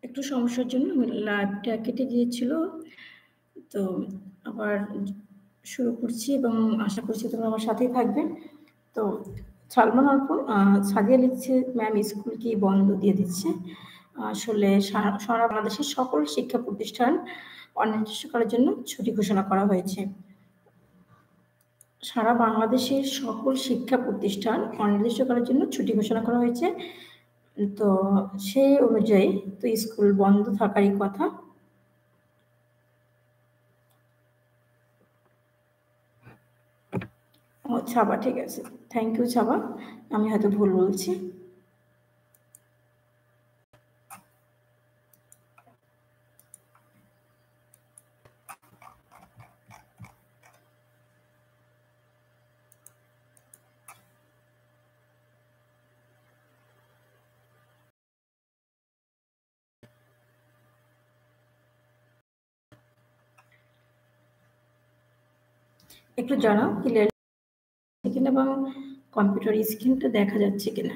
একটু সমস্যার জন্য লাইভটা কেটে গিয়েছিল। তো আবার শুরু করছি এবং আশা করছি তোমরা আমার সাথেই থাকবে। তো সালমান অর্পণ সাদিয়া লিখছে, ম্যাম স্কুল কি বন্ধ দিয়ে দিচ্ছে? আসলে সারা বাংলাদেশের সকল শিক্ষা প্রতিষ্ঠান অনির্দিষ্টকালের জন্য ছুটি ঘোষণা করা হয়েছে। সারা বাংলাদেশের সকল শিক্ষা প্রতিষ্ঠান অনির্দিষ্টকালের জন্য ছুটি ঘোষণা করা হয়েছে। তো সেই অনুযায়ী তো স্কুল বন্ধ থাকারই কথা। ও ছাবা, ঠিক আছে, থ্যাংক ইউ ছাবা, আমি হয়তো ভুল বলছি। একটু জানাও ক্লিয়ার কিনা এবং কম্পিউটার স্ক্রিনটা দেখা যাচ্ছে কিনা।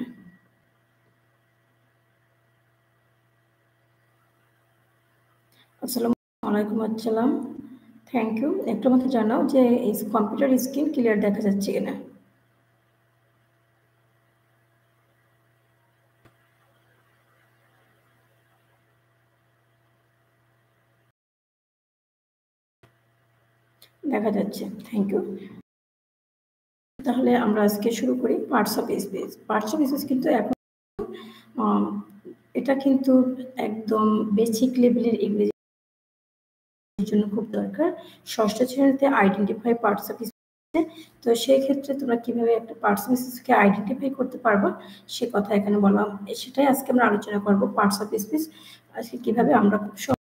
আসসালামু আলাইকুম। আসসালাম, থ্যাংক ইউ। একটু আমাকে জানাও যে এই কম্পিউটার স্ক্রিন ক্লিয়ার দেখা যাচ্ছে কিনা। দেখা যাচ্ছে, থ্যাংক ইউ। তাহলে আমরা আজকে শুরু করি parts of speech. Parts of speech কিন্তু এখন এটা কিন্তু একদম বেসিক লেভেলের ইংরেজি জন্য খুব দরকার। ষষ্ঠ শ্রেণীতে আইডেন্টিফাই পার্টস অফ স্পিচ। তো সেই ক্ষেত্রে তোমরা কিভাবে একটা পার্টস অফ স্পিচকে আইডেন্টিফাই করতে পারবো সে কথা এখানে বললাম। সেটাই আজকে আমরা আলোচনা করব, পার্টস অফ স্পিচ আজকে কিভাবে আমরা খুব সহজ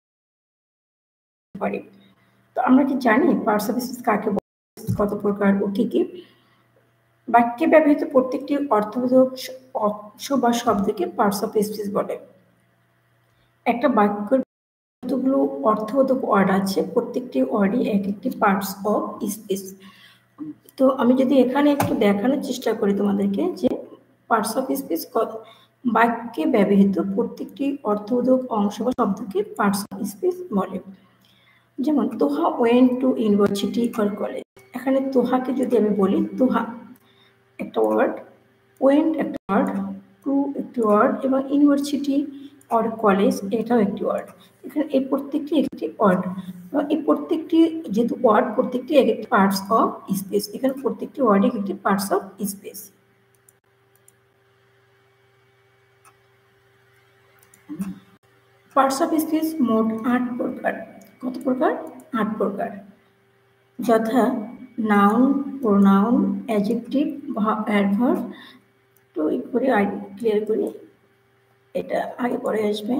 পারি। তো আমরা কি জানি পার্টস অফ স্পিচ কাকে বলে, কত প্রকার ও কি কি? বাক্যে ব্যবহৃত প্রত্যেকটি অর্থবোধক অংশ বা শব্দকে পার্টস অফ স্পিচ বলে। একটা বাক্যের যতগুলো অর্থবোধক ওয়ার্ড আছে প্রত্যেকটি ওয়ার্ডই এক একটি পার্টস অফ স্পিচ। তো আমি যদি এখানে একটু দেখানোর চেষ্টা করি তোমাদেরকে যে পার্টস অফ স্পিচ বাক্যে ব্যবহৃত প্রত্যেকটি অর্থবোধক অংশ বা শব্দকে পার্টস অফ স্পিচ বলে। যেমন Toha went to university or college. এখানে তোহাকে যদি আমি বলি, তোহা একটা ওয়ার্ড, ওয়েন্ট একটা ওয়ার্ড, টু একটি ওয়ার্ড এবং ইউনিভার্সিটি অর কলেজ এটাও একটি ওয়ার্ড। এখানে এই প্রত্যেকটি একটি ওয়ার্ড এবং এই প্রত্যেকটি যেহেতু ওয়ার্ড প্রত্যেকটি এক একটি পার্টস অফ স্পিচ। এখানে প্রত্যেকটি ওয়ার্ডে একটি parts of speech. Parts of speech মোট 8 প্রকার। কত প্রকার? 8 প্রকার। যথা নাউন, প্রোনাউন, অ্যাডজেক্টিভ, অ্যাডভার্ব। তো এই করে ক্লিয়ার করি, এটা আগে পরে আসবে।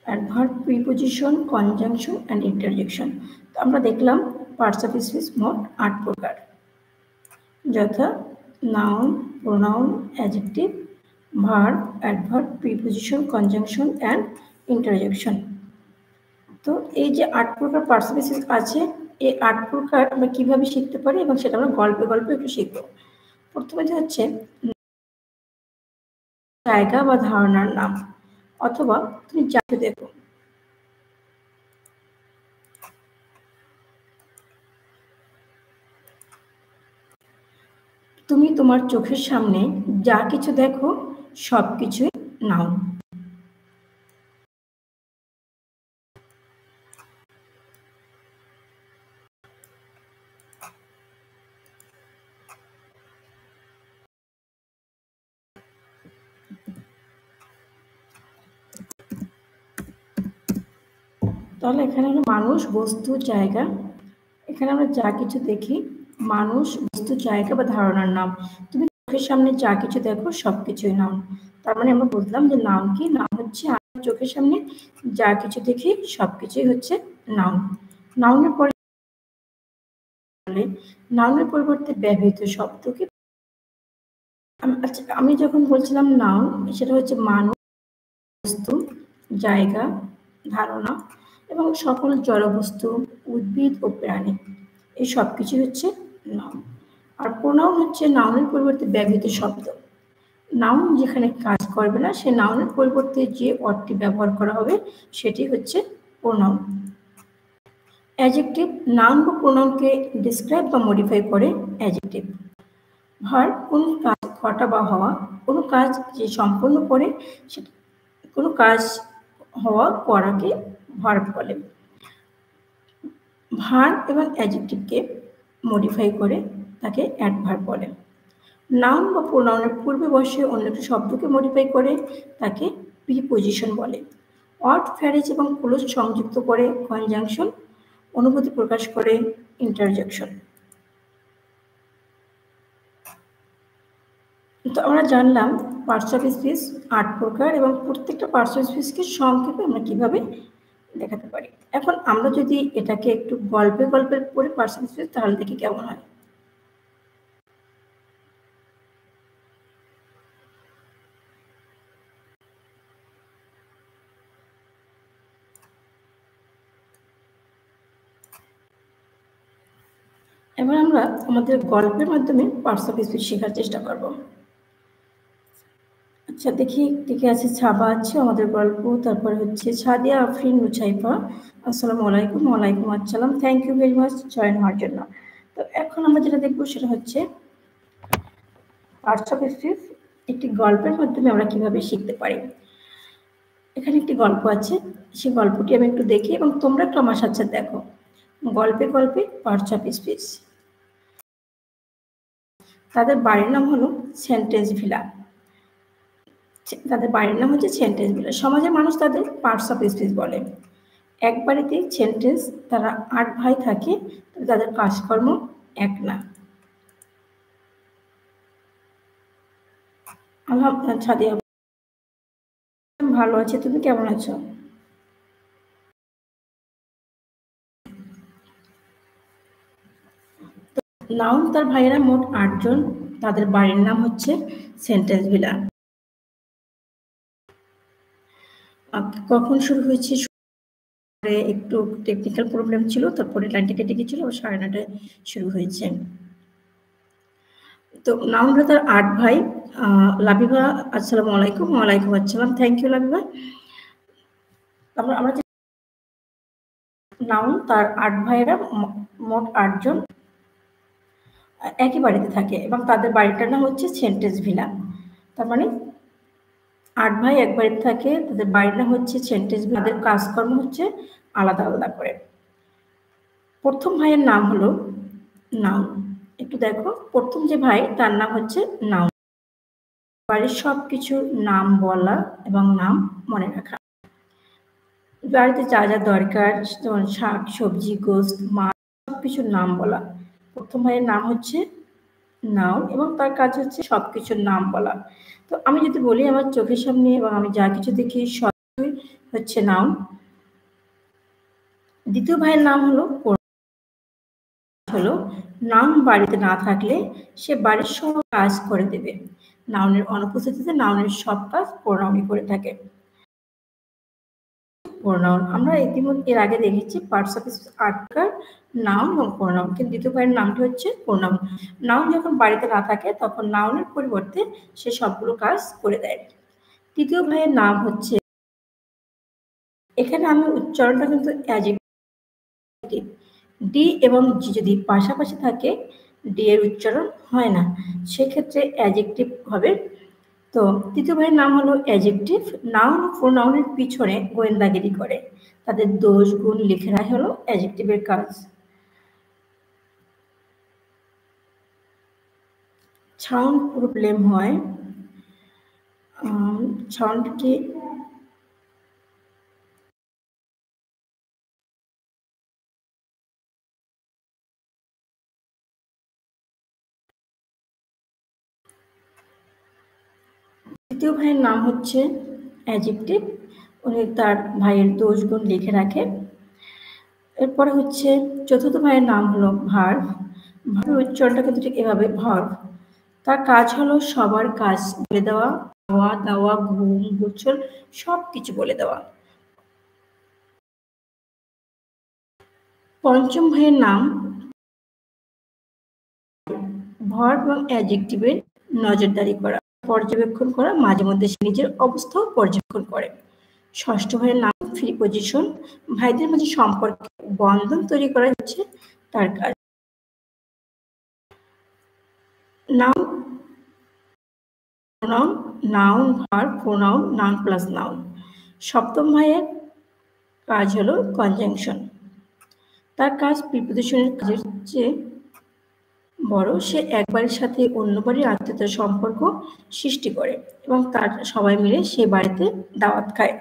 Adverb, preposition, conjunction and interjection. তো আমরা দেখলাম পার্টস অফ স্পিচ মোট 8 প্রকার। যথা noun, pronoun, adjective, verb, adverb, preposition, conjunction and interjection. তো এই যে 8 প্রকার পার্টস অফ স্পিচ আছে, এই 8 প্রকার আমরা কিভাবে শিখতে পারি এবং সেটা আমরা গল্পে গল্পে একটু শিখব। প্রথমে যে হচ্ছে জায়গা বা ধারণার নাম, অথবা তুমি যাকে দেখো। তুমি তোমার চোখের সামনে যা কিছু দেখো সবকিছুই নাউন। তাহলে এখানে হলো মানুষ, বস্তু, জায়গা। এখানে আমরা যা কিছু দেখি, মানুষ, বস্তু, জায়গা বা ধারণার নাম। তুমি চোখের সামনে যা কিছু দেখো সবকিছুই নাউন। তার মানে আমরা বুঝলাম যে নাউন কি? নাউন হচ্ছে আমরা চোখের সামনে যা কিছু দেখি সবকিছুই হচ্ছে নাউন। নাউনের পরে নাউনের পরিবর্তে ব্যবহৃত শব্দকে আচ্ছা, আমি যখন বলছিলাম নাউন সেটা হচ্ছে মানুষ, বস্তু, জায়গা, ধারণা এবং সকল জড়বস্তু, উদ্ভিদ ও প্রাণী, এই সব কিছু হচ্ছে নাউন। আর প্রোনাউন হচ্ছে নাউনের পরিবর্তে ব্যবহৃত শব্দ। নাউন যেখানে কাজ করবে না, সে নাউনের পরিবর্তে যে অর্থটি ব্যবহার করা হবে সেটি হচ্ছে প্রোনাউন। অ্যাডজেক্টিভ নাউন বা প্রোনাউনকে ডিসক্রাইব বা মডিফাই করে অ্যাডজেক্টিভ। ভার্ব কোন কাজ ঘটা বা হওয়া, কোনো কাজ যে সম্পন্ন করে সেটা, কোনো কাজ হওয়া করাকে ভার্ব বলে। ভার্ব এবং অ্যাডজেক্টিভকে মডিফাই করে তাকে অ্যাডভার্ব বলে। নাউন বা প্রোনাউনের পূর্বে বসে অন্য একটি শব্দকে মডিফাই করে তাকে প্রিপোজিশন বলে। অড, ফ্যারেজ এবং ক্লোজ সংযুক্ত করে কনজাংশন, অনুভূতি প্রকাশ করে ইন্টারজেকশন। তো আমরা জানলাম পার্টস অফ স্পিচ 8 প্রকার এবং প্রত্যেকটা পার্টস অফ স্পিচকে সংক্ষেপে আমরা কিভাবে দেখাতে পারি। এখন আমরা যদি এটাকে একটু গল্পে গল্পে পড়ে পার্টস অফ স্পিচ, তাহলে দেখি কেমন হয়। এবার আমরা আমাদের গল্পের মাধ্যমে পার্টস অফ স্পিচ শেখার চেষ্টা করব। আচ্ছা দেখি টিকে আছে, ছাবা আছে আমাদের গল্প, তারপরে হচ্ছে সাদিয়া আফরিন মুছাইফা। আসসালামু আলাইকুম। ওয়ালাইকুম আসসালাম, thank you very much join হওয়ার জন্য। তো এখন আমরা যেটা দেখবো সেটা হচ্ছে পার্টস অফ স্পিচ একটি গল্পের মাধ্যমে আমরা কিভাবে শিখতে পারি। এখানে একটি গল্প আছে, সেই গল্পটি আমি একটু দেখি এবং তোমরা একটু আমার সাথে দেখো। গল্পে গল্পে পার্টস অফ স্পিচ। তাদের বাড়ির নাম হলো সেন্টেন্স ভিলা। তাদের বাড়ির নাম হচ্ছে সেন্টেন্স ভিলা। সমাজের মানুষ তাদের পার্টস অফ স্পিচ বলে। এক বাড়িতে সেন্টেন্স, তারা 8 ভাই থাকে, তাদের কাজকর্ম এক না। আলহামদুলিল্লাহ ছাদিয়া ভালো আছে, তুমি কেমন আছো? নাউন তার ভাইয়েরা মোট 8 জন, তাদের বাড়ির নাম হচ্ছে সেন্টেন্স ভিলা। কখন শুরু হয়েছে? একটু টেকনিক্যাল প্রবলেম ছিল, তারপরে লাইনটা কেটে গেছিল, 9:30টায় শুরু হয়েছে। তো নাউনরা তার 8 ভাই। লাবিবা আসসালামু আলাইকুম। ওয়ালাইকুম আসসালাম, থ্যাংক ইউ লাবিবা। আমরা নাউন তার 8 ভাইয়েরা মোট 8 জন একই বাড়িতে থাকে এবং তাদের বাড়িটার নাম হচ্ছে সেন্টেন্স ভিলা। তার মানে 8 ভাই এক বাড়িতে থাকে, তাদের বাড়ির নাম হচ্ছে সেন্টেন্স ভিলা, তাদের কাজকর্ম হচ্ছে আলাদা আলাদা করে। প্রথম ভাইয়ের নাম হলো নাউন। একটু দেখো, প্রথম যে ভাই তার নাম হচ্ছে নাউন। বাড়ির সবকিছু নাম বলা এবং নাম মনে রাখা। বাড়িতে যা যা দরকার, যেমন শাক সবজি গোস্ত মাছ, সবকিছুর নাম বলা। প্রথম ভাইয়ের নাম হচ্ছে নাউন এবং তার কাজ হচ্ছে সবকিছুর নাম বলা। তো আমি যদি বলি আমার চোখের সামনে এবং আমি যা কিছু দেখি সবই হচ্ছে নাউন। দ্বিতীয় ভাইয়ের নাম হলো নাউন বাড়িতে না থাকলে সে বাড়ির সব কাজ করে দেবে। নাউনের অনুপস্থিতিতে নাউনের সব কাজ প্রোনাউনই করে থাকে। প্রোনাউন আমরা ইতিমধ্যে এর আগে দেখেছি পার্টস অফ স্পিচ 8 প্রকার, নাউন এবং প্রোনাউন, কিন্তু দ্বিতীয় ভাইয়ের নামটি হচ্ছে প্রোনাউন। নাউন যখন বাড়িতে না থাকে তখন নাউনের পরিবর্তে সে সবগুলো কাজ করে দেয়। তৃতীয় ভাইয়ের নাম হচ্ছে, এখানে আমি উচ্চারণটা কিন্তু অ্যাডজেক্টিভ। ডি এবং জি যদি পাশাপাশি থাকে ডি এর উচ্চারণ হয় না, সেক্ষেত্রে অ্যাডজেক্টিভ হবে। তো তৃতীয় ভাইয়ের নাম হলো অ্যাডজেক্টিভ। নাউন ও প্রোনাউনের পিছনে গোয়েন্দাগিরি করে, তাদের দোষ গুণ লিখে রাখা হলো অ্যাডজেক্টিভের কাজ। সাউন্ড প্রবলেম হয়, সাউন্ড কি তৃতীয় ভাইয়ের নাম হচ্ছে অ্যাডজেক্টিভ, উনি তার ভাইয়ের দোষ গুণ লিখে রাখে। এরপরে হচ্ছে চতুর্থ ভাইয়ের নাম হলো ভার্ব। ভার্বের উচ্চারণটা কিন্তু ঠিক এভাবে, ভার্ব। তার কাজ হলো সবার কাজ বলে দেওয়া, খাওয়া দাওয়া ঘুম গোসল সব কিছু বলে দেওয়া। পঞ্চম ভাইয়ের নাম ভার্ব এবং অ্যাডজেক্টিভের নজরদারি করা, পর্যবেক্ষণ করা, মাঝে মধ্যে সে নিজের অবস্থাও পর্যবেক্ষণ করে। ষষ্ঠ ভাইয়ের নাম প্রিপোজিশন, ভাইদের মাঝে সম্পর্কে বন্ধন তৈরি করা হচ্ছে তার কাজ। Noun, pronoun, noun verb, pronoun, noun plus noun. সপ্তম ভাইয়ের কাজ হলো কনজাংশন, তার কাজ প্রিপোজিশনের কাজের চেয়ে বড়, সে এক বাড়ির সাথে অন্য বাড়ির আত্মীয়তার সম্পর্ক সৃষ্টি করে এবং তার সবাই মিলে সে বাড়িতে দাওয়াত খায়।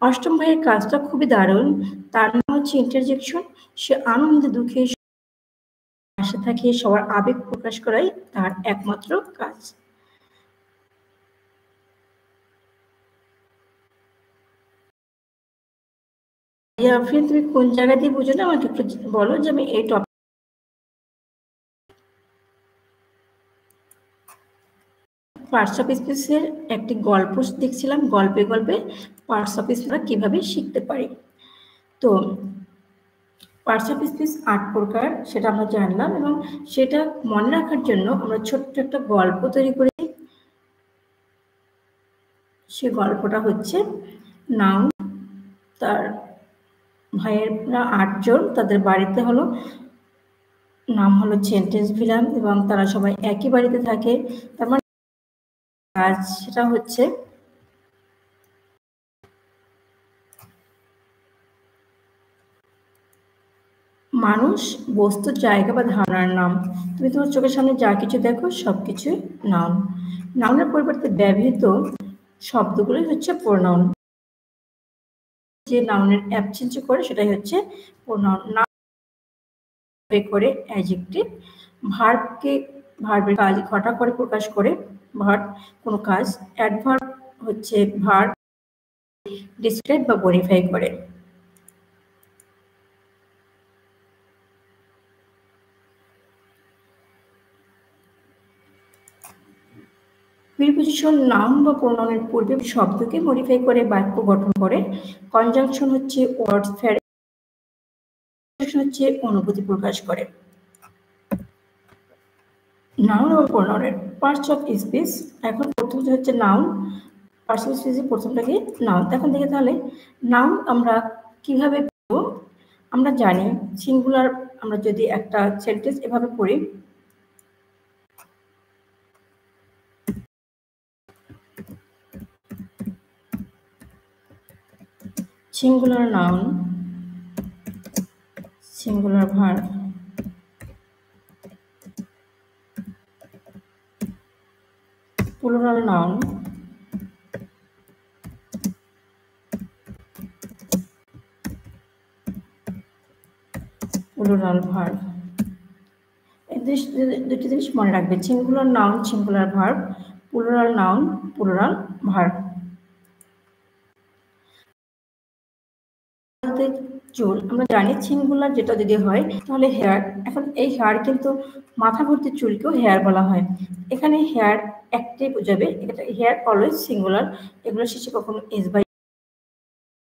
অষ্টম ভাইয়ের কাজটা খুবই দারুণ, তার নাম হচ্ছে ইন্টারজেকশন, সে আনন্দে দুঃখে পাশে থাকে, সবার আবেগ প্রকাশ করাই তার একমাত্র কাজ। আফরিন, তুমি কোন জায়গা দিয়ে বুঝো না, আমাকে একটু বলো যে আমি এই টপিক। পার্টস অফ স্পিচের একটি গল্প দেখছিলাম, গল্পে গল্পে পার্টস অফ স্পিচ কিভাবে শিখতে পারি। তো পার্টস অফ স্পিচ ৮ প্রকার, সেটা আমরা জানলাম এবং সেটা মনে রাখার জন্য আমরা ছোট্ট একটা গল্প তৈরি করি। সে গল্পটা হচ্ছে নাউন, তার ভাইয়েরা ৮ জন, তাদের বাড়িতে হলো নাম হলো সেন্টেন্স ভিলাম এবং তারা সবাই একই বাড়িতে থাকে। তার মানে কাজ সেটা হচ্ছে মানুষ, বস্তু, জায়গা বা ধারণার নাম। তুমি তোমার চোখের সামনে যা কিছু দেখো সবকিছুই নাউন। নাউনের পরিবর্তে ব্যবহৃত শব্দগুলোই হচ্ছে প্রোনাউন। যে নাউনের অ্যাবসেন্স করে সেটাই হচ্ছে প্রোনাউন। নাউন করে অ্যাডজেক্টিভ, ভার্বকে ভার্বের কাজ ঘটা করে প্রকাশ করে, ভার্ব কোনো কাজ, অ্যাডভার্ব হচ্ছে ভার্ব ডিসক্রাইব বা মডিফাই করে। প্রিপোজিশন নাউন বা প্রোনাউনের পূর্বে শব্দকে মডিফাই করে বাক্য গঠন করে। কনজাংশন হচ্ছে ওয়ার্ড ফ্যারিং হচ্ছে অনুভূতি প্রকাশ করে। নাউন এবং প্রোনাউনের পার্টস অফ স্পিচ। এখন প্রথম হচ্ছে নাউন, পার্টস অফ স্পিচের প্রথমটাকে নাউন। এখন দেখে তাহলে নাউন আমরা কিভাবে পাবো। আমরা জানি সিঙ্গুলার, আমরা যদি একটা সেন্টেন্স এভাবে পড়ি, singular noun, singular verb, plural noun, plural verb. এই দুটি জিনিস মনে রাখবে, singular noun, singular verb, plural noun, plural verb. চুল, আমরা জানি সিঙ্গুলার যেটা যদি হয় তাহলে হেয়ার। এখন এই হেয়ার কিন্তু মাথা ভর্তি চুলকেও হেয়ার বলা হয়। এখানে হেয়ার একটাই বোঝাবে, এটা হেয়ার অলওয়েজ সিঙ্গুলার। এগুলো শেষে কখনো এস বাই,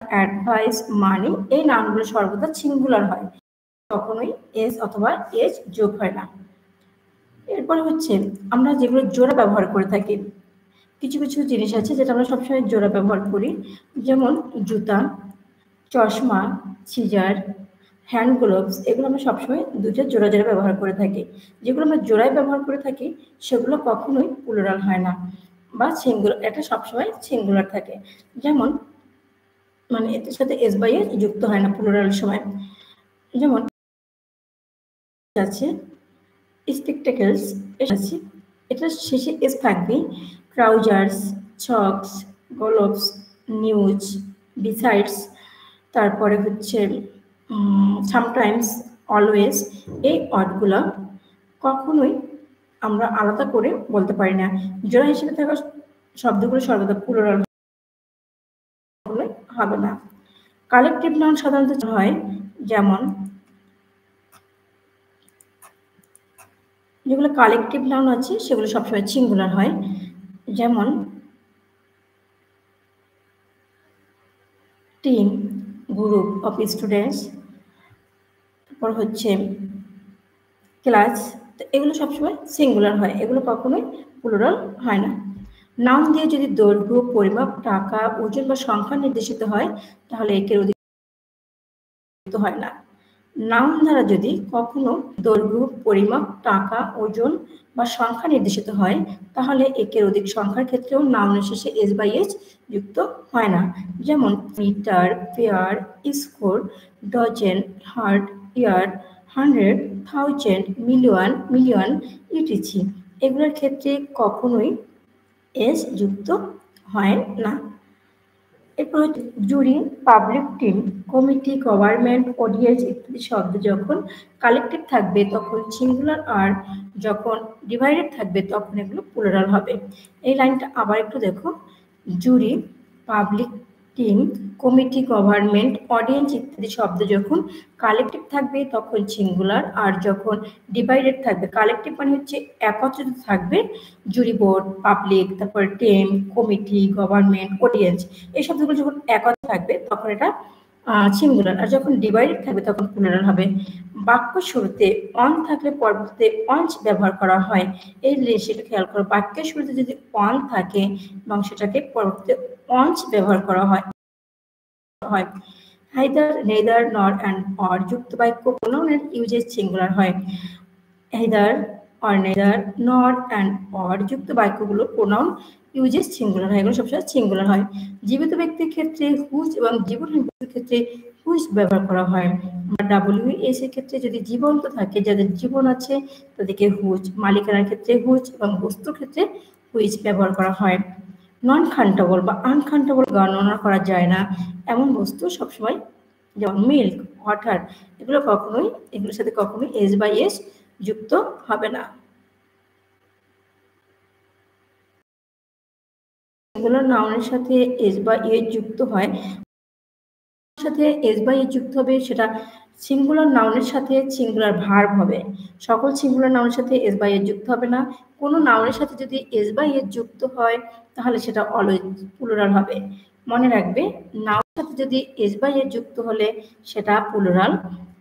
অ্যাডভাইস, মানি, এই নামগুলো সর্বদা সিঙ্গুলার হয়, কখনোই এস অথবা এস যোগ হয় না। এরপরে হচ্ছে আমরা যেগুলো জোড়া ব্যবহার করে থাকি, কিছু কিছু জিনিস আছে যেটা আমরা সবসময় জোড়া ব্যবহার করি, যেমন জুতা, চশমা, সিজার, হ্যান্ড গ্লোভস, এগুলো আমরা সবসময় দুটো জোড়া জোড়া ব্যবহার করে থাকি। যেগুলো আমরা জোড়ায় ব্যবহার করে থাকি সেগুলো কখনোই প্লুরাল হয় না বা সিঙ্গুলার, এটা সবসময় সিঙ্গুলার থাকে। যেমন মানে এর সাথে এস বাই এস যুক্ত হয় না প্লুরালের সময়। যেমন আছে স্পেকটেকলস, আছে এটার শেষে এস থাকবে। Trousers, socks, gloves, news, besides, তারপরে হচ্ছে সামটাইমস, অলওয়েজ, এই ওয়ার্ডগুলো কখনোই আমরা আলাদা করে বলতে পারি না। জোড়া হিসেবে থাকা শব্দগুলো সর্বদা প্লুরাল হবে না। কালেকটিভ নাউন সাধারণত হয়, যেমন যেগুলো কালেকটিভ নাউন আছে সেগুলো সবসময় সিঙ্গুলার হয়, যেমন টিম, গ্রুপ অফ স্টুডেন্টস, তারপর হচ্ছে ক্লাস, তো এগুলো সবসময় সিঙ্গুলার হয়, এগুলো কখনোই প্লুরাল হয় না। নাউন দিয়ে যদি দৈর্ঘ্য, পরিমাপ, টাকা, ওজন বা সংখ্যা নির্দেশিত হয় তাহলে একের অধিক হয় না। নাউন দ্বারা যদি কখনো দৈর্ঘ্য, পরিমাপ, টাকা, ওজন বা সংখ্যা নির্দেশিত হয় তাহলে একের অধিক সংখ্যার ক্ষেত্রেও নাউনের শেষে এস বাই এস যুক্ত হয় না। যেমন metre, pair, score, dozen, heart, year, 100, 1000, million, million etc এগুলোর ক্ষেত্রে কখনোই এস যুক্ত হয় না। এরপর হচ্ছে jury, public team, committee, government, audience ইত্যাদি শব্দ যখন কালেক্টিভ থাকবে তখন সিঙ্গুলার, আর যখন ডিভাইডেড থাকবে তখন এগুলো প্লুরাল হবে। এই লাইনটা আবার একটু দেখো, jury, public team, committee, government, audience ইত্যাদি শব্দ যখন কালেক্টিভ থাকবে তখন সিঙ্গুলার, আর যখন ডিভাইডেড থাকবে, কালেক্টিভ মানে হচ্ছে একত্রিত থাকবে, জুরি বোর্ড, পাবলিক, তারপর টিম, কমিটি, গভর্নমেন্ট, অডিয়েন্স এই শব্দগুলো যখন একত্র থাকবে তখন এটা সিঙ্গুলার, আর যখন ডিভাইডেড থাকবে তখন প্লুরাল হবে। বাক্য শুরুতে অন থাকলে পরবর্তীতে অঞ্চ ব্যবহার করা হয়, এই সেটা খেয়াল করো, বাক্যের শুরুতে যদি অন থাকে এবং সেটাকে পরবর্তীতে অঞ্চ ব্যবহার করা হয়। হাইদার, নেদার, নর অ্যান্ড অর যুক্ত বাক্য প্রোনাউনের ইউজেস সিঙ্গুলার হয়। হাইদার অর নেদার, নর অ্যান্ড অর যুক্ত বাক্যগুলো প্রোনাউন ইউজেস সিঙ্গুলার হয়, এগুলো সবসময় সিঙ্গুলার হয়। জীবিত ব্যক্তির ক্ষেত্রে হুজ এবং জীবনহীন ব্যক্তির ক্ষেত্রে হুজ ব্যবহার করা হয়। ডাব্লিউএস এর ক্ষেত্রে যদি জীবন্ত থাকে, যাদের জীবন আছে তাদেরকে হুজ, মালিকানার ক্ষেত্রে হুজ এবং বস্তুর ক্ষেত্রে হুইচ ব্যবহার করা হয়। নন কাউন্টেবল বা আনকাউন্টেবল গণনা করা যায় না এমন বস্তু সবসময়, যেমন মিল্ক, ওয়াটার, এগুলো কখনোই, এগুলোর সাথে কখনোই এস বাই এস যুক্ত হবে না। এগুলো নাউনের সাথে এস বা এ যুক্ত হয়, সাথে এস বাই এ যুক্ত হবে, সেটা সিঙ্গুলার নাউনের সাথে সিঙ্গুলার ভার্ব হবে। সকল সিঙ্গুলার নাউনের সাথে এস বাই এ যুক্ত হবে না। কোনো নাউনের সাথে যদি এস বাই এ যুক্ত হয় তাহলে সেটা অলওয়েজ প্লুরাল হবে। মনে রাখবে, নাউনের সাথে যদি এস বাই এ যুক্ত হলে সেটা প্লুরাল,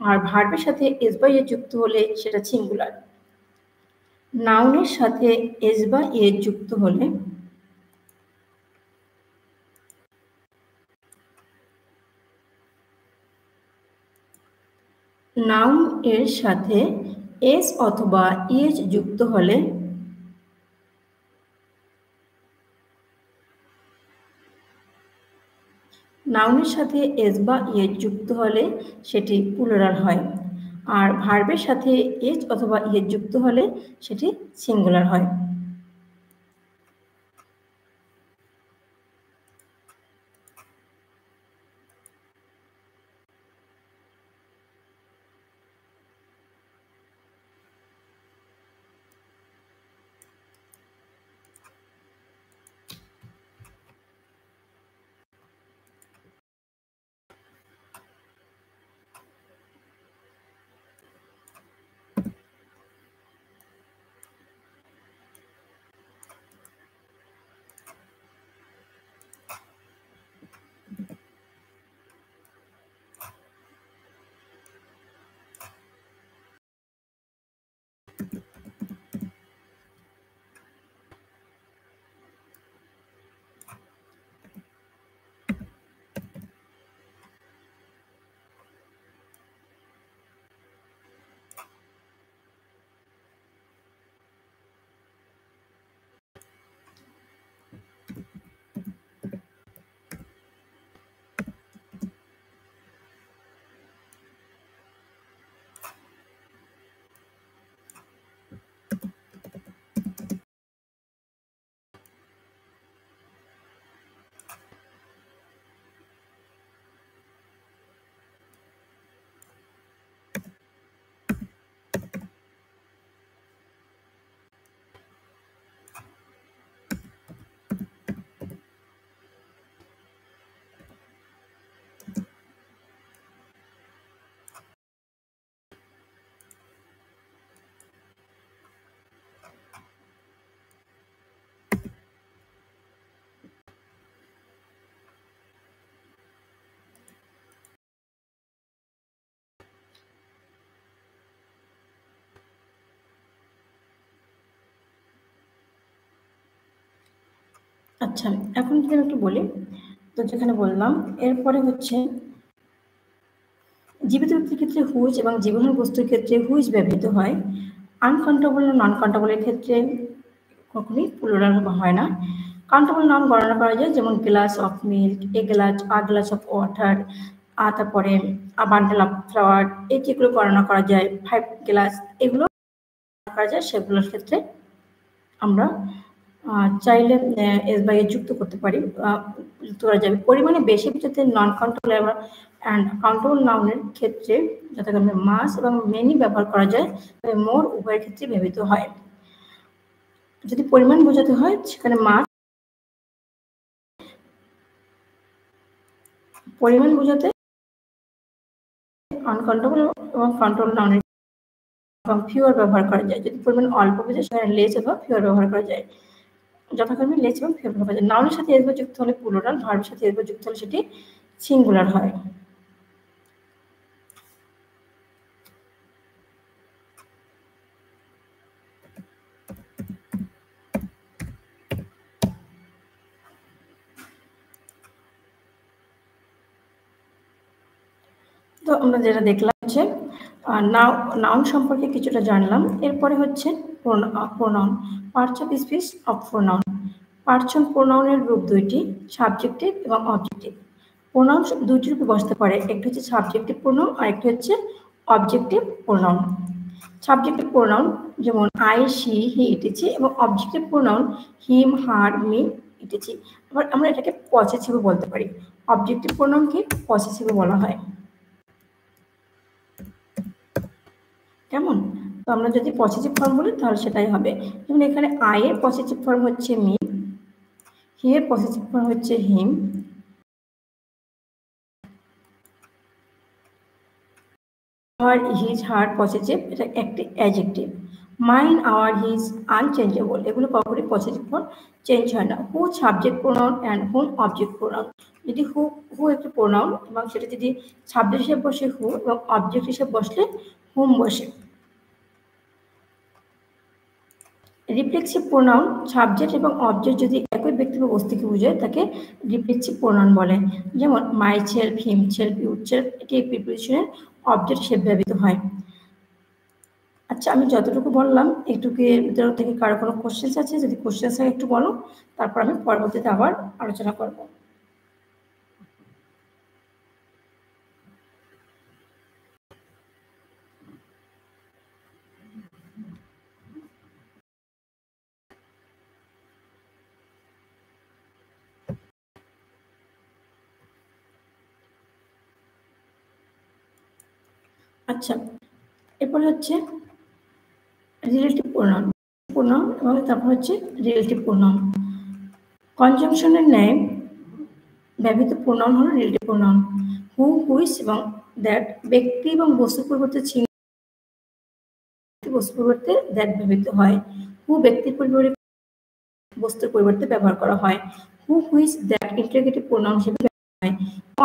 আর ভার্বের সাথে এস বাই এ যুক্ত হলে সেটা সিঙ্গুলার। নাউনের সাথে এস বা এ যুক্ত হলে নাউন এর সাথে এস অথবা ইএস যুক্ত হলে নাউনের সাথে এস বা ইএস যুক্ত হলে সেটি প্লুরাল হয়, আর ভার্বের সাথে এস অথবা ইএস যুক্ত হলে সেটি সিঙ্গুলার হয়। আচ্ছা, এখন যদি আমি একটু বলি, তো যেখানে বললাম এরপরে হচ্ছে জীবিত ব্যক্তির ক্ষেত্রে হুইচ এবং জীবনের বস্তুর ক্ষেত্রে হুইচ ব্যবহৃত হয়। আনকাউন্টেবল ও নন কাউন্টেবলের ক্ষেত্রে কখনোই প্লুরাল হয় না। কাউন্টেবল নাউন গণনা করা যায়, যেমন glass of milk, a glass of water, তারপরে বান্ডেল অফ ফ্লাওয়ার, এই যেগুলো গণনা করা যায়, 5 গ্লাস, এগুলো করা যায়, সেগুলোর ক্ষেত্রে আমরা চাইলে এস বাই এ যুক্ত করতে পারি, যুক্ত করা যাবে। পরিমাণে বেশি যাতে নন কাউন্টেবল অ্যান্ড কাউন্টেবল নাউনের ক্ষেত্রে যথাক্রমে মাস এবং মেনি ব্যবহার করা যায়, তবে মোর উভয়ের ক্ষেত্রে ব্যবহৃত হয়। যদি পরিমাণ বোঝাতে হয় সেখানে মাস, পরিমাণ বোঝাতে আনকাউন্টেবল এবং কাউন্টেবল নাউনের এবং ফিউয়ার ব্যবহার করা যায়। যদি পরিমাণ অল্প বোঝায় সেখানে লেস অথবা ফিউয়ার ব্যবহার করা যায়। যথাক্রমে লেস এবং ফিউয়ার ব্যবহার করা যায়। নাউনের সাথে এস যুক্ত হলে প্লুরাল, ভার্বের সাথে এস যুক্ত হলে সেটি সিঙ্গুলার হয়। তো আমরা যেটা দেখলাম হচ্ছে নাউন সম্পর্কে কিছুটা জানলাম। এরপরে হচ্ছে pronoun, parts of speech of pronoun. Parts of প্রোনাউনের রূপ দুইটি, সাবজেক্টিভ এবং অবজেক্টিভ। প্রোনাউন দুইটি রূপে বসতে পারে, একটি হচ্ছে সাবজেক্টিভ প্রোনাউন আর একটি হচ্ছে অবজেক্টিভ প্রোনাউন। সাবজেক্টিভ প্রোনাউন যেমন আই, সি, হি, ইটিসি, এবং অবজেক্টিভ প্রোনাউন হিম, হার, মি, ইটিসি। আবার আমরা এটাকে পসেসিভও বলতে পারি। অবজেক্টিভ প্রোনাউনকে পসেসিভও বলা হয়। কেমন? তো আমরা যদি পসেসিভ ফর্ম বলি তাহলে সেটাই হবে। যেমন এখানে আই এর পসেসিভ ফর্ম হচ্ছে মি, হি এর পসেসিভ ফর্ম হচ্ছে হিম, আর হিজ, হার পসেসিভ, এটা একটি adjective. Mine, our, his unchangeable, এগুলো কখনোই পসেসিভ ফর্ম চেঞ্জ হয় না। Who subject pronoun and whom object pronoun. যদি হু একটি প্রোনাউন এবং সেটা যদি সাবজেক্ট হিসেবে বসে হু এবং অবজেক্ট হিসেবে বসলে হুম বসে। রিফ্লেক্সিভ প্রোনাউন সাবজেক্ট এবং অবজেক্ট যদি একই ব্যক্তি বা বস্তুকে বোঝায় তাকে রিফ্লেক্সিভ প্রোনাউন বলে। যেমন myself, himself, yourself, এটি প্রিপোজিশনের অবজেক্ট হিসেবে ব্যবহৃত হয়। আচ্ছা, আমি যতটুকু বললাম এটুকুর ভিতর থেকে কারো কোনো কোশ্চেন্স আছে? যদি কোশ্চেন্স হয় একটু বলো, তারপর আমি পরবর্তীতে আবার আলোচনা করব। আচ্ছা, এরপরে হচ্ছে রিলেটিভ প্রোনাউন, প্রোনাউন এবং তারপর হচ্ছে রিলেটিভ প্রোনাউন। কনজাংশনের ন্যায় ব্যবহৃত প্রোনাউন হলো রিলেটিভ প্রোনাউন। হু, হুইচ এবং দ্যাট ব্যক্তি এবং বস্তুর পরিবর্তে চিহ্ন, বস্তুর পরিবর্তে দ্যাট ব্যবহৃত হয়। হু ব্যক্তির পরিবর্তে বস্তুর পরিবর্তে ব্যবহার করা হয়। হু, হুইচ, দ্যাট ইন্টারোগেটিভ প্রোনাউন হিসেবে ব্যবহার হয়।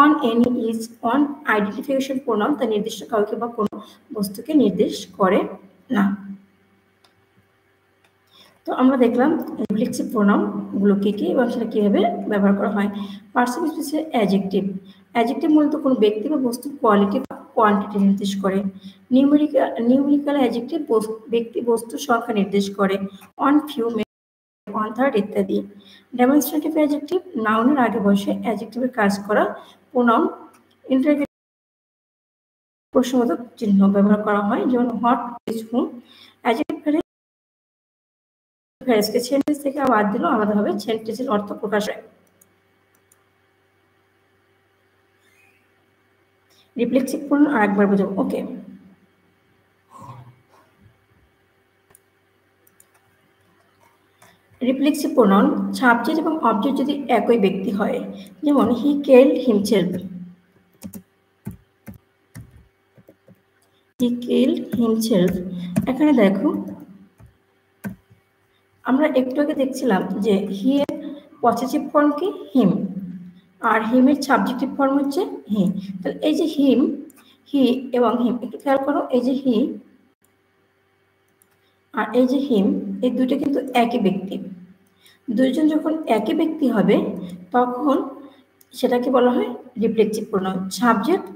On, any, is, on identification pronoun, তা নির্দিষ্ট কাউকে বা কোনো বস্তুকে নির্দেশ করে না। তো আমরা দেখলাম রিফ্লেক্সিভ প্রোনাউন গুলো কি কি এবং সেটা কিভাবে ব্যবহার করা হয়। পার্টস অফ স্পিচের অ্যাডজেক্টিভ। অ্যাডজেক্টিভ মূলত কোনো ব্যক্তি বা বস্তুর কোয়ালিটি বা কোয়ান্টিটি নির্দেশ করে। নিউমেরিক্যাল অ্যাডজেক্টিভ ব্যক্তি বস্তুর সংখ্যা নির্দেশ করে। অন, ফিউ, ওয়ান থার্ড ইত্যাদি। ডেমনস্ট্রেটিভ অ্যাডজেক্টিভ নাউনের আগে বসে অ্যাডজেক্টিভের কাজ করা। প্রোনাউন ইন্টারোগেটিভ প্রশ্নবোধক চিহ্ন ব্যবহার করা হয়, যেমন হোয়াট, ইজ, হুম। অ্যাডজেক্টিভ ফ্রেজকে সেন্টেন্স থেকে বাদ দিলেও আলাদাভাবে সেন্টেন্সের অর্থ প্রকাশ হয়। রিফ্লেক্সিভ প্রোনাউন আরেকবার বোঝাবো, ওকে। রিফ্লেক্সিভ প্রোনাউন সাবজেক্ট এবং অবজেক্ট যদি একই ব্যক্তি হয়, যেমন হি কেল্ড হিমসেলফ, হি কেল্ড হিমসেলফ। এখানে দেখো আমরা একটু আগে দেখছিলাম যে হি এর পসেসিভ ফর্ম কি হিম, আর হিমের সাবজেক্টিভ ফর্ম হচ্ছে হি। তাহলে এই যে হিম, হি এবং হিম, একটু খেয়াল করো, এই যে হি আর এই যে হিম, এই দুটো কিন্তু একই ব্যক্তি। দুইজন যখন একই ব্যক্তি হবে তখন সেটাকে বলা হয় রিফ্লেক্সিভ প্রোনাউন। সাবজেক্ট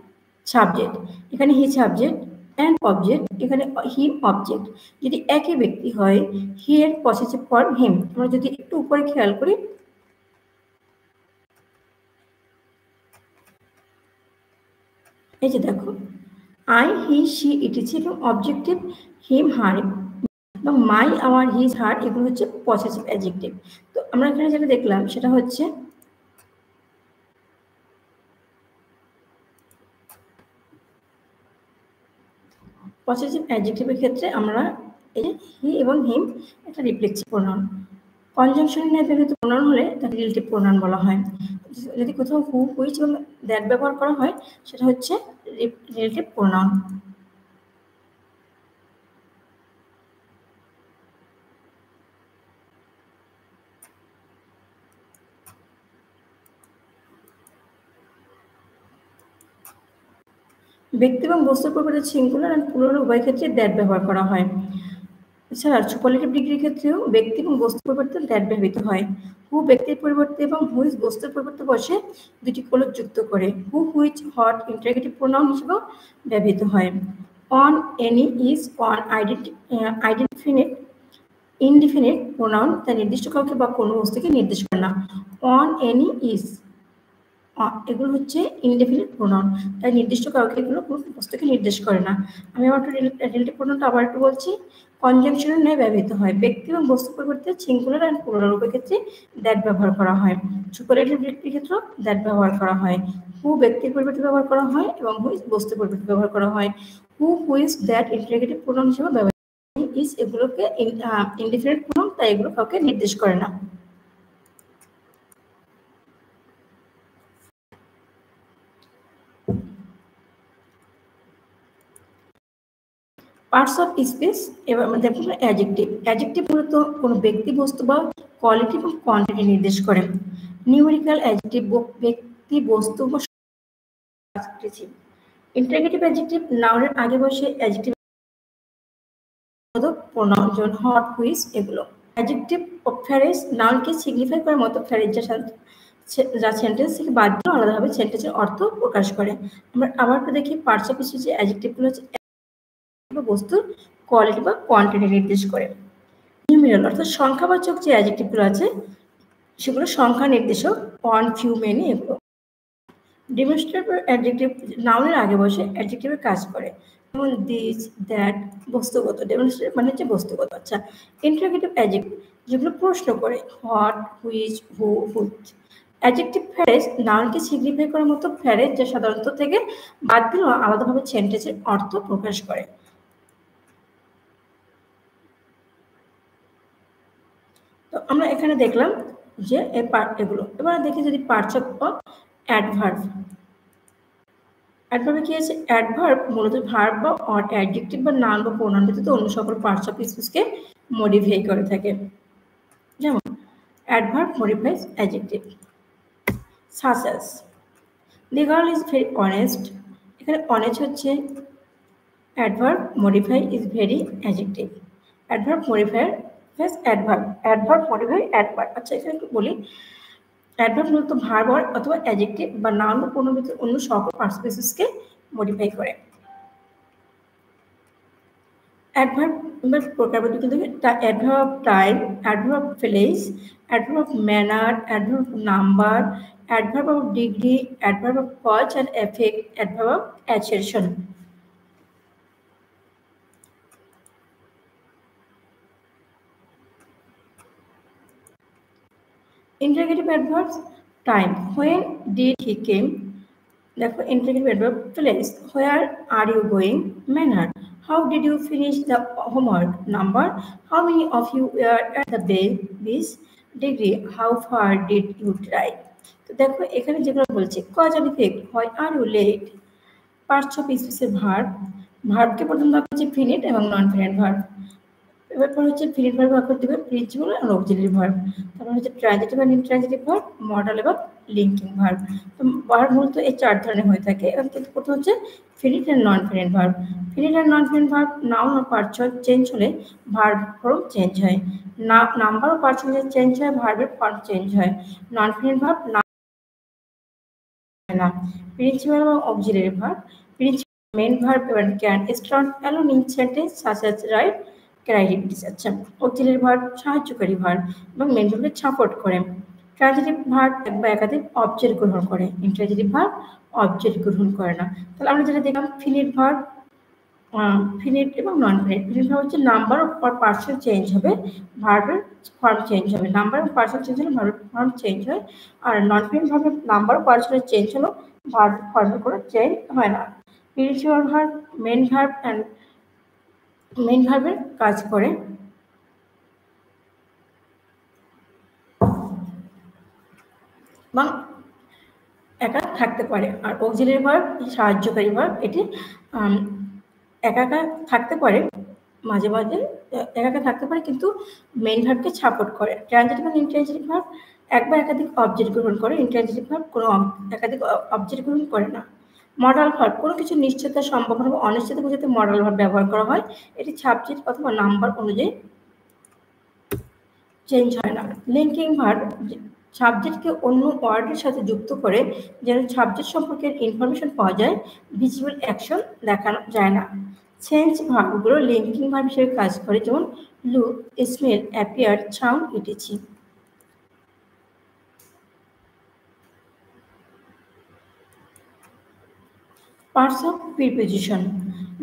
সাবজেক্ট, এখানে হি সাবজেক্ট অ্যান্ড অবজেক্ট, এখানে হিম অবজেক্ট। যদি একই ব্যক্তি হয় হি এর পসেসিভ ফর্ম হিম। আমরা যদি একটু উপরে খেয়াল করি, এই যে দেখো আই হি সি ইটিসি এবং অবজেক্টিভ হিম হার এবং মাই আওয়ার হিজ হার এগুলো হচ্ছে পসেসিভ অ্যাডজেক্টিভ। তো আমরা এখানে যেটা দেখলাম সেটা হচ্ছে পসেসিভ অ্যাডজেক্টিভের ক্ষেত্রে আমরা এই হি এবং হিম একটা রিফ্লেক্সিভ প্রোনাউন। কনজাংশন নিয়ে ব্যবহৃত প্রোনাউন হলে তাকে রিলেটিভ প্রোনাউন বলা হয়। যদি কোথাও হু হুইচ এবং দ্যাট ব্যবহার করা হয় সেটা হচ্ছে রিলেটিভ প্রোনাউন। ব্যক্তি এবং বস্তুর পরিবর্তে সিঙ্গুলার আর প্লুরাল উভয় ক্ষেত্রে দ্যাট ব্যবহার করা হয়। এছাড়া সুপারলেটিভ ডিগ্রির ক্ষেত্রেও ব্যক্তি এবং বস্তুর পরিবর্তে দ্যাট ব্যবহৃত হয়। হু ব্যক্তির পরিবর্তে এবং হুইচ বস্তুর পরিবর্তে বসে দুটি কোলক যুক্ত করে who which what interrogative pronoun হিসেবেও ব্যবহৃত হয়। On any is on indefinite indefinite pronoun তা নির্দিষ্ট কাউকে বা কোনো বস্তুকে নির্দেশ করে না। অন এনি ইজ এগুলো হচ্ছে ইনডেফিনিট প্রোনাউন, তাই নির্দিষ্ট কাউকে এগুলো কোনো বস্তুকে নির্দেশ করে না। আমি আমার রিলেটিভ প্রোনাউনটা আবার একটু বলছি। কনজাংশনের ন্যায় ব্যবহৃত হয়। ব্যক্তি এবং বস্তুর পরিবর্তে সিঙ্গুলার অ্যান্ড প্লুরাল উভয় ক্ষেত্রে দ্যাট ব্যবহার করা হয়। সুপারলেটিভ ডিগ্রির ক্ষেত্রেও দ্যাট ব্যবহার করা হয়। হু ব্যক্তির পরিবর্তে ব্যবহার করা হয় এবং হুইচ বস্তুর পরিবর্তে ব্যবহার করা হয়। হু হুইচ দ্যাট ইন্টারগেটিভ প্রোনাউন হিসেবে ব্যবহার ইজ এগুলোকে ইনডিফিনিট প্রোনাউন, তাই এগুলো কাউকে নির্দেশ করে না। Parts of speech. এবার আমরা দেখব অ্যাডজেক্টিভ। অ্যাডজেক্টিভ মূলত কোনো ব্যক্তি বস্তু বা কোয়ালিটি বা কোয়ান্টিটি নির্দেশ করে। নিউমেরিক্যাল অ্যাডজেক্টিভ ব্যক্তি বস্তু বা ইন্টারগেটিভ অ্যাডজেক্টিভ নাউনের আগে বসে অ্যাডজেক্টিভ প্রোনাউন যেমন হট হুইচ এগুলো। অ্যাডজেক্টিভ অফ ফ্রেজ নাউনকে সিগনিফাই করার মতো ফ্রেজ যা সেন্টেন্স থেকে বাদ দিয়ে আলাদাভাবে সেন্টেন্সের অর্থ প্রকাশ করে। আমরা আবার দেখি পার্টস অফ স্পিচ অ্যাডজেক্টিভগুলো হচ্ছে বস্তুর কোয়ালিটি বা কোয়ান্টিটি নির্দেশ করে। নিউমেরাল অর্থাৎ সংখ্যাবাচক যে অ্যাডজেক্টিভগুলো আছে সেগুলো সংখ্যা নির্দেশক, অন ফিউ মেনি এগুলো। ডেমনস্ট্রেটিভ অ্যাডজেক্টিভ নাউনের আগে বসে অ্যাডজেক্টিভের কাজ করে, যেমন দিস দ্যাট বস্তুগত। ডেমনস্ট্রেটিভ মানে হচ্ছে বস্তুগত। আচ্ছা, ইন্টারোগেটিভ অ্যাডজেক্টিভ যেগুলো প্রশ্ন করে, what which who which. Adjective phrase নাউনকে সিগনিফাই করার মতো ফ্রেজ যা সাধারণত থেকে বাদ দিলেও আলাদাভাবে সেন্টেন্সের অর্থ প্রকাশ করে। তো আমরা এখানে দেখলাম যে এগুলো। এবার দেখি যদি পার্টস অফ অ্যাডভার্ব। অ্যাডভার্বে কি আছে? অ্যাডভার্ব মূলত ভার্ব বা অ্যাডজেক্টিভ বা নাউন বা প্রোনাউন ব্যতীত অন্য সকল পার্টস অফ স্পিচকে মডিফাই করে থাকে। যেমন adverb modifies adjective such as the girl is very honest। এখানে অনেস্ট হচ্ছে adverb, modify is very adjective. Adverb modifier plus adverb, adverb modify adverb. আচ্ছা, এখানে একটু বলি, অ্যাডভার্ব মূলত ভার্ব অথবা অ্যাডজেক্টিভ বা নাউন বা প্রোনাউন ব্যতীত অন্য সকল পার্টস অফ স্পিচকে মডিফাই করে। অ্যাডভার্ব প্রকার কিন্তু adverb time, adverb place, adverb manner, adverb number, adverb of degree, adverb of cause and effect, adverb of assertion. Interrogative adverbs time, when did he came. দেখো interrogative adverb place, where are you going. Manner, how did you finish the homework? Number, how many of you were at the beach? Degree, how far did you drive? তো দেখো এখানে যেগুলো বলছে cause and effect, why are you late. Parts of স্পিচের verb, ভার্বকে প্রথম ভাগ হচ্ছে ফিনিট এবং নন ফিনিট ভার্ব। এবার হচ্ছে ফিনিট ভার্ব ভাগ করতে হবে প্রিন্সিপাল আর অক্সিলারি ভার্ব। তারপর হচ্ছে ট্রানজিটিভ আর ইনট্রানজিটিভ ভার্ব, মডাল এবং লিঙ্কিং ভার্ব। তো ভার্ব মূলত এই ৪ ধরনের হয়ে থাকে। এবং কিন্তু প্রথম হচ্ছে finite and non finite verb. Finite and non finite verb noun আর পার্টস চেঞ্জ হলে ভার্ব ফর্ম চেঞ্জ হয়। নাম্বার ও পার্টস চেঞ্জ হয়, ভার্বের ফর্ম চেঞ্জ হয়। নন ফিনিট ভার্ব না। প্রিন্সিপাল এবং auxiliary verb. Principal main verb এবং can start alone in sentence such as write creativities. আচ্ছা, অক্সিলারি ভার্ব সাহায্যকারী ভার্ব এবং মেইন ভার্বকে সাপোর্ট করে। ট্রানজিটিভ ভার্ব এক বা একাধিক অবজেক্ট গ্রহণ করে। ইন্ট্রানজিটিভ ভার্ব অবজেক্ট গ্রহণ করে না। তাহলে আমরা যেটা দেখলাম ফিনিট ভার্ব, ফিনিট এবং নন ফিনিট। ফিনিট ভার্ব হচ্ছে নাম্বার অর পার্সন চেঞ্জ হবে, ভার্বের ফর্ম চেঞ্জ হবে। নাম্বার অফ পার্সন চেঞ্জ হলে ভার্বের ফর্ম চেঞ্জ হয়। আর নন ফিনিট ভার্বের নাম্বার অফ পার্সনের চেঞ্জ হলো, ভার্ব ফর্মের কোনো চেঞ্জ হয় না। Principal verb main verb and main ভার্বের কাজ করে। এবং একা থাকতে পারে। আর অক্সিলারি ভার্ব সাহায্যকারী ভার্ব, এটি একা একা থাকতে পারে, মাঝে মাঝে একা একা থাকতে পারে কিন্তু মেইন ভার্বকে সাপোর্ট করে। ট্রানজিটিভ এবং ইনট্রানজিটিভ ভার্ব এক বা একাধিক অবজেক্ট গ্রহণ করে। ইনট্রানজিটিভ ভার্ব কোনো একাধিক অবজেক্ট গ্রহণ করে না। মডাল ভার্ব কোনো কিছু নিশ্চয়তা, সম্ভাবনা বা অনিশ্চিত বোঝাতে মডাল ভার্ব ব্যবহার করা হয়। এটি সাবজেক্ট অথবা নাম্বার অনুযায়ী চেঞ্জ হয় না। লিঙ্কিং ভার্ব সাবজেক্টকে অন্য ওয়ার্ডের সাথে যুক্ত করে যেন সাবজেক্ট সম্পর্কে ইনফরমেশন পাওয়া যায়, ভিজিবল অ্যাকশন দেখানো যায় না। চেঞ্জ ভার্বগুলো লিঙ্কিং ভার্ব হিসেবে কাজ করে, যেমন look, smell, appear, sound, etc. Parts of preposition.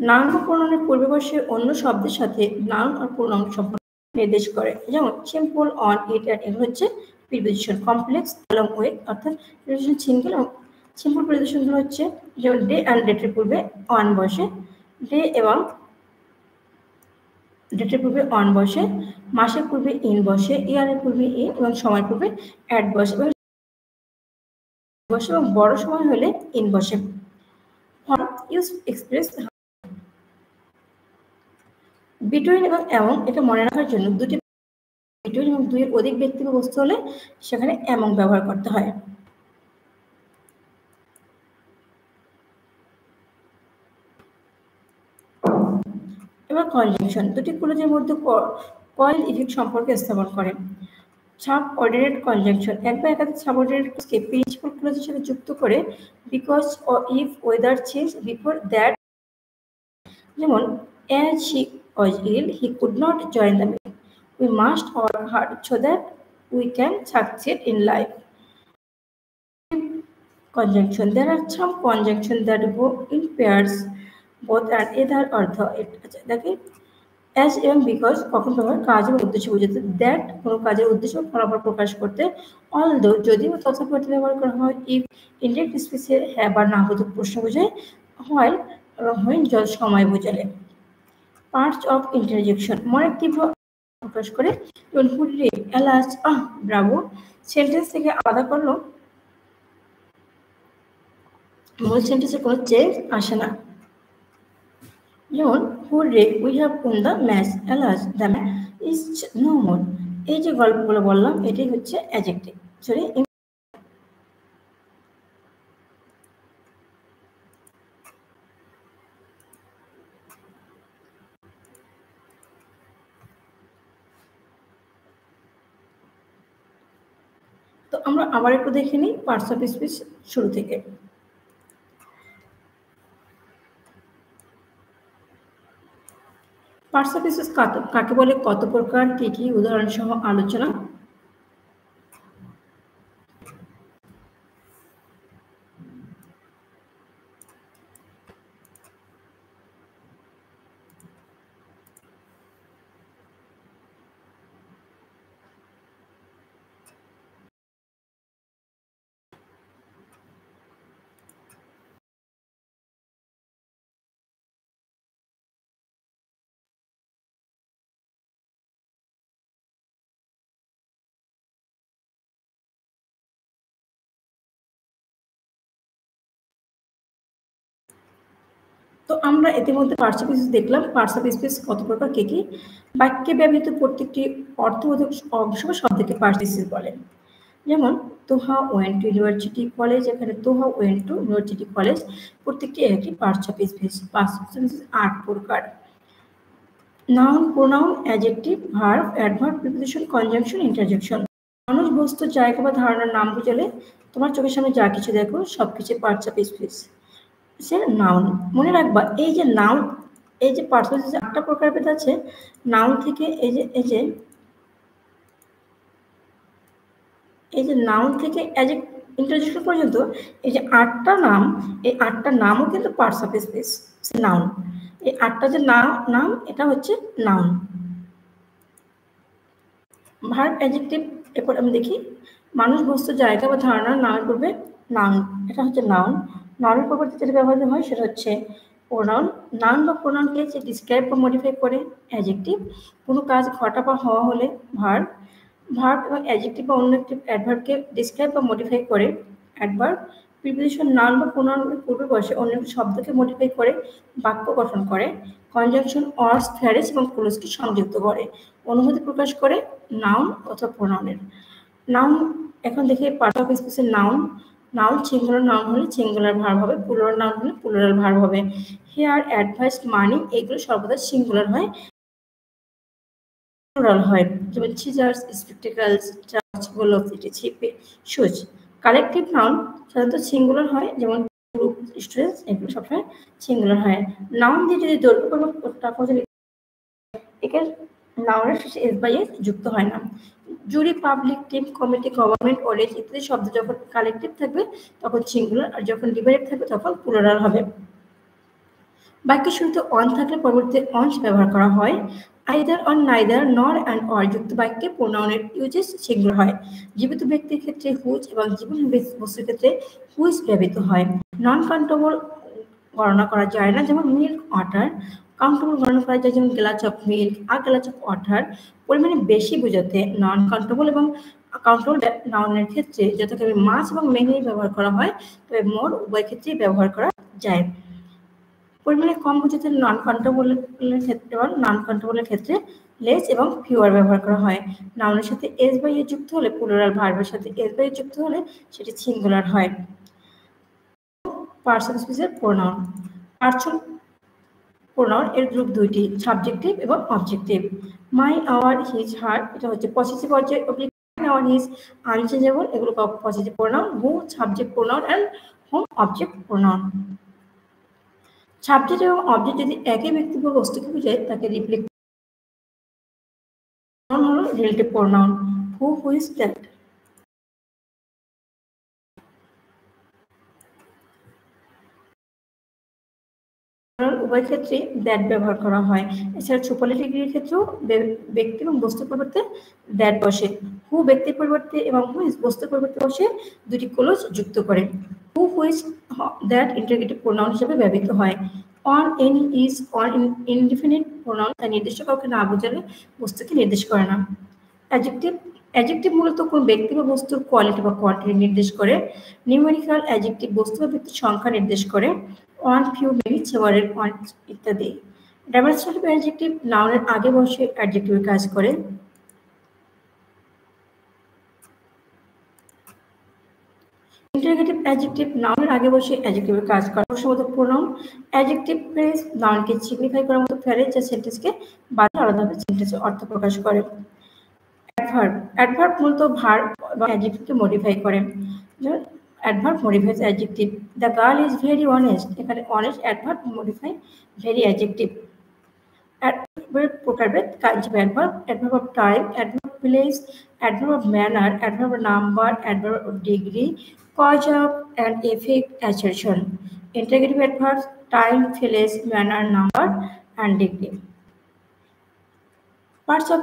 Noun বা প্রোনাউনের পূর্বে বসে অন্য শব্দের সাথে নাউন আর প্রোনাউন সম্পর্ক নির্দেশ করে। যেমন সিম্পল, অন, ইট, অ্যাট, এগুলো হচ্ছে প্রিপোজিশন। কমপ্লেক্স, অ্যালং উইথ, অর্থাৎ প্রিপোজিশন সিঙ্গেল এবং সিম্পল প্রিপোজিশনগুলো হচ্ছে যেমন ডে অ্যান্ড ডেটের পূর্বে অন বসে, ডে এবং ডেটের পূর্বে অন বসে, মাসের পূর্বে ইন বসে, ইয়ারের পূর্বে ইন এবং সময়ের পূর্বে অ্যাট বসে এবং বড় সময় হলে ইন বসে। ইউজ এক্সপ্রেস বিটুইন এবং অ্যামং, এটা মনে রাখার জন্য দুটি বিটুইন এবং দুইয়ের অধিক ব্যক্তি বা বস্তু হলে সেখানে অ্যামং ব্যবহার করতে হয়। এবার কনজাংশন দুটি ক্লোজের মধ্যে কয়েল ইফেক্ট সম্পর্ক স্থাপন করে। সাবঅর্ডিনেট কনজাংশন এক বা একাধিক সাবঅর্ডিনেট ক্লজকে প্রিন্সিপাল ক্লজের সাথে যুক্ত করে বিকজ ও if, whether, change, before, that. যেমন as he was ill he could not join the meeting, we must work hard so that we can succeed in life. Conjunction, there are some conjunction that go in pairs both and either or the দেখে as এবং because কখন ব্যবহার কাজ এবং উদ্দেশ্য বোঝাতে, that কোনো কাজের উদ্দেশ্য ফলাফল প্রকাশ করতে, অলদো যদি বা তথাপি ব্যবহার করা হয়, ইফ ইনডিরেক্ট স্পেসে হ্যাঁ বা না বোধক প্রশ্ন বোঝায়, হয় এবং হয় জল সময় বোঝালে। পার্টস অফ ইন্টারজেকশন মনের তীব্র প্রকাশ করে, যেমন হুররে, এলাস, আহ, ব্রাভো সেন্টেন্স থেকে আলাদা করলো মূল সেন্টেন্সে কোনো চেঞ্জ আসে না। যেমন hurray, we have won the match, alas, the match is no more. এই যে গল্পগুলো বললাম এটাই হচ্ছে অ্যাডজেক্টিভ, সরি। তো আমরা আবার একটু দেখে নিই পার্টস অফ স্পিচ শুরু থেকে। পার্টস অফ স্পিচ কাকে বলে, কত প্রকার, কি কি, উদাহরণ সহ আলোচনা। তো আমরা ইতিমধ্যে পার্টস অফ স্পিচ দেখলাম। পার্টস অফ স্পিচ কত প্রকার, কি কি? বাক্যে ব্যবহৃত প্রত্যেকটি অর্থবোধক অংশ বা শব্দকে পার্টস অফ স্পিচ বলে। যেমন Toha went to university college, এখানে Toha went to university college প্রত্যেকটি একটি parts of speech. Parts of speech 8 প্রকার। Noun, pronoun, adjective, verb, adverb, preposition, conjunction, interjection. মানুষ, বস্তু, জায়গা বা ধারণার নাম বুঝালে তোমার চোখের সামনে যা কিছু দেখো সবকিছু parts of speech. Say noun. মনে রাখবা এই যে নাউন, এই যে পার্টস অফ স্পিচ 8টা প্রকারভেদ আছে। নাউন থেকে এই যে নাউন থেকে ইন্টারজেকশন পর্যন্ত এই যে 8টা নাম, এই 8টা নামও কিন্তু পার্টস অফ স্পিচ। নাউন, এই 8টা যে নাম এটা হচ্ছে নাউন। ভার্ব, অ্যাডজেক্টিভ, এরপর আমি দেখি মানুষ, বস্তু, জায়গা বা ধারণার নামের পূর্বে নাউন, এটা হচ্ছে নাউন। নাউনের পরবর্তী যেটা ব্যবহৃত হয় সেটা হচ্ছে প্রোনাউন। নাউন বা প্রোনাউনকে যে ডিসক্রাইব বা মডিফাই করে অ্যাডজেক্টিভ। কোনো কাজ ঘটা বা হওয়া হলে ভার্ব। ভার্ব এবং অ্যাডজেক্টিভ বা অন্য একটি অ্যাডভার্বকে ডিসক্রাইব বা মডিফাই করে অ্যাডভার্ব। প্রিপোজিশন নাউন বা প্রোনাউনের পূর্বে বসে অন্য একটি শব্দকে মডিফাই করে বাক্য গঠন করে। কনজাংশন অর্স, ফ্যারেস এবং ক্লোজকে সংযুক্ত করে, অনুভূতি প্রকাশ করে নাউন অথবা প্রোনাউনের। নাউন এখন দেখি পার্ট অফ স্পিচের নাউন। নাউন সিঙ্গুলার নাউন হলে সিঙ্গুলার ভার্ব হবে, প্লুরাল নাউন হলে প্লুরাল ভার্ব হবে। হেয়ার, অ্যাডভাইস, মানি এগুলো সর্বদা সিঙ্গুলার হয়, প্লুরাল হয়। যেমন scissors, spectacles, touch, velocity, shoes. Collective noun সাধারণত সিঙ্গুলার হয়, যেমন গ্রুপ, স্টুডেন্টস এগুলো সবসময় সিঙ্গুলার হয়। নাউন দিয়ে যদি দৈর্ঘ্য একে নাউনের শেষে এস বাই এস যুক্ত হয় না। Jury, public, team, committee, government, audience ইত্যাদি শব্দ যখন কালেকটিভ থাকবে তখন সিঙ্গুলার, আর যখন ডিভাইডেড থাকবে তখন প্লুরাল হবে। বাক্যের শুরুতে অন থাকলে পরবর্তীতে অনস ব্যবহার করা হয়। আইদার, অন, নাইদার, নর অ্যান্ড অর যুক্ত বাক্যে প্রোনাউনের ইউজেস সিঙ্গুলার হয়। জীবিত ব্যক্তির ক্ষেত্রে হুইচ এবং জীবন বস্তুর ক্ষেত্রে হুইচ ব্যবহৃত হয়। নন কাউন্টেবল গণনা করা যায় না, যেমন মিল্ক, ওয়াটার। কাউন্টেবল গণনা করা যায়, যেমন গ্লাস অফ মিল্ক আর গ্লাস অফ ওয়াটার। পরিমাণে বেশি বোঝাতে নন কাউন্টেবল এবং কাউন্টেবল নাউনের ক্ষেত্রে যথাক্রমে মাছ এবং মেনি ব্যবহার করা হয়, তবে মোর উভয় ক্ষেত্রেই ব্যবহার করা যায়। পরিমাণে কম বোঝাতে নন কাউন্টেবলের ক্ষেত্রে নন কাউন্টেবলের ক্ষেত্রে লেস এবং ফিউয়ার ব্যবহার করা হয়। নাউনের সাথে এস বাই এ যুক্ত হলে প্লুরাল, ভার্বের সাথে এস বাই এ যুক্ত হলে সেটি সিঙ্গুলার হয়। পার্টস অফ স্পিচের প্রোনাউন। প্রোনাউন এর গ্রুপ দুইটি, সাবজেক্টিভ এবং objective. My, our, his, her এটা হচ্ছে পসেসিভ পর্যায়ে। আওয়ার, হিজ আনচেঞ্জেবল, এগুলো possessive pronoun. Who subject pronoun and whom object pronoun. Subject এবং অবজেক্ট যদি একই ব্যক্তি বা বস্তুকে বোঝায় তাকে রিফ্লেক্ট প্রোনাউন হলো relative pronoun. Who, which, that. উভয় ক্ষেত্রে দ্যাট ব্যবহার করা হয়। এছাড়া সুপারলেটিভ ডিগ্রির ক্ষেত্রেও ব্যক্তি এবং বস্তুর পরিবর্তে দ্যাট বসে। হু ব্যক্তির পরিবর্তে এবং হুইচ বস্তুর পরিবর্তে বসে দুটি ক্লোজ যুক্ত করে। Who, which, that interrogative pronoun হিসেবে ব্যবহৃত হয়। On, any, is, on indefinite pronoun তা নির্দিষ্ট কাউকে না বোঝালে বস্তুকে নির্দেশ করে না। অ্যাডজেক্টিভ অ্যাডজেক্টিভ মূলত কোন ব্যক্তি বা বস্তুর কোয়ালিটি বা কোয়ান্টিটি নির্দেশ করে। নিউমেরিক্যাল অ্যাডজেক্টিভ বস্তু বা ব্যক্তির সংখ্যা নির্দেশ করে। One, few, many, several, one ইত্যাদি। ডেমনস্ট্রেটিভ অ্যাডজেক্টিভ নাউনের আগে বসে অ্যাডজেক্টিভের কাজ করে। ইন্টারগেটিভ অ্যাডজেক্টিভ নাউনের আগে বসে অ্যাডজেক্টিভের কাজ করে। প্রশ্নবোধক প্রোনাউন। অ্যাডজেক্টিভ ফ্রেজ নাউনকে সিগনিফাই করার মতো ফেলে, যা সেন্টেন্সকে বাদ আলাদাভাবে সেন্টেন্সের অর্থ প্রকাশ করে। অ্যাডভার্ব অ্যাডভার্ব মূলত ভার্ব এবং অ্যাডজেক্টিভকে মডিফাই করে। যেমন adverb modifies adjective. The girl is very honest, এখানে honest adverb modify very adjective. Adverb প্রকারভেদ kinds of adverb. Adverb of time, adverb of place, adverb of manner, adverb of number, adverb of degree, cause of and effect, assertion. Interrogative adverbs time, place, manner, number and degree. Parts of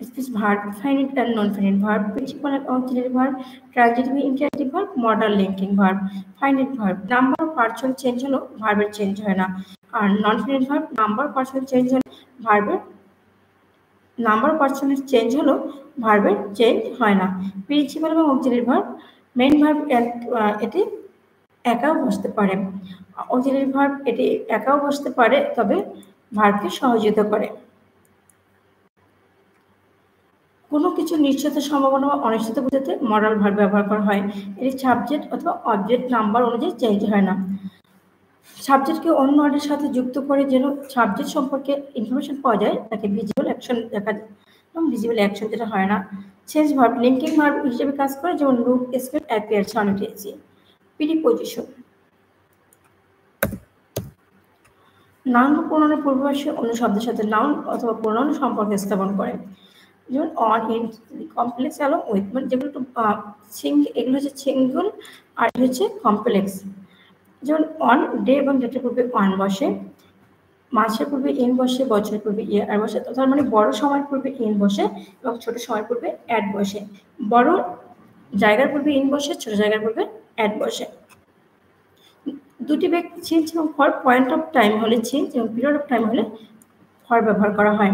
speech verb, finite and non-finite verb, principal and auxiliary verb, transitive imperative verb, modal linking verb. Finite verb, number of person change হলো ভার্বের change হয় না। আর non-finite verb, number of person change হলে ভার্বের number পার্সনের change হলো ভার্বের change হয় না। প্রিন্সিপাল এবং অক্সিলারি ভার্ব, মেইন ভার্ব এটি একাও বসতে পারে। অক্সিলারি ভার্ব এটি একাও বসতে পারে, তবে ভার্বকে সহযোগিতা করে। কোনো কিছু নিশ্চিতের সম্ভাবনা বা অনিশ্চিত বোঝাতে মডাল ভার্ব ব্যবহার করা হয়। এটি সাবজেক্ট অথবা অবজেক্ট নাম্বার অনুযায়ী চেঞ্জ হয় না। সাবজেক্টকে অন্য ওয়ার্ডের সাথে যুক্ত করে যেন সাবজেক্ট সম্পর্কে ইনফরমেশন পাওয়া যায়, তাকে ভিজিবল অ্যাকশন দেখা যায়। ভিজিবল অ্যাকশন যেটা হয় না। চেঞ্জ ভার্ব লিঙ্কিং ভার্ব হিসেবে কাজ করে, যেমন look, expect, appear, sound, preposition. Noun বা প্রোনাউনের পূর্ববাসী অন্য শব্দের সাথে নাউন অথবা প্রোনাউন সম্পর্ক স্থাপন করে, যেমন on, in, complex, along with, মানে যেগুলো একটু এগুলো হচ্ছে সিঙ্গুল আর হচ্ছে কমপ্লেক্স। যেমন অন, ডে এবং ডেটের পূর্বে অন বসে, মাসের পূর্বে ইন বসে, বছরের পূর্বে ইয়ার বসে। তার মানে বড় সময়ের পূর্বে ইন বসে এবং ছোট সময়ের পূর্বে অ্যাড বসে। বড় জায়গার পূর্বে ইন বসে, ছোট জায়গার পূর্বে অ্যাড বসে। দুটি ব্যক্তি চেঞ্জ এবং ফর পয়েন্ট অফ টাইম হলে চেঞ্জ এবং পিরিয়ড অফ টাইম হলে ফর ব্যবহার করা হয়।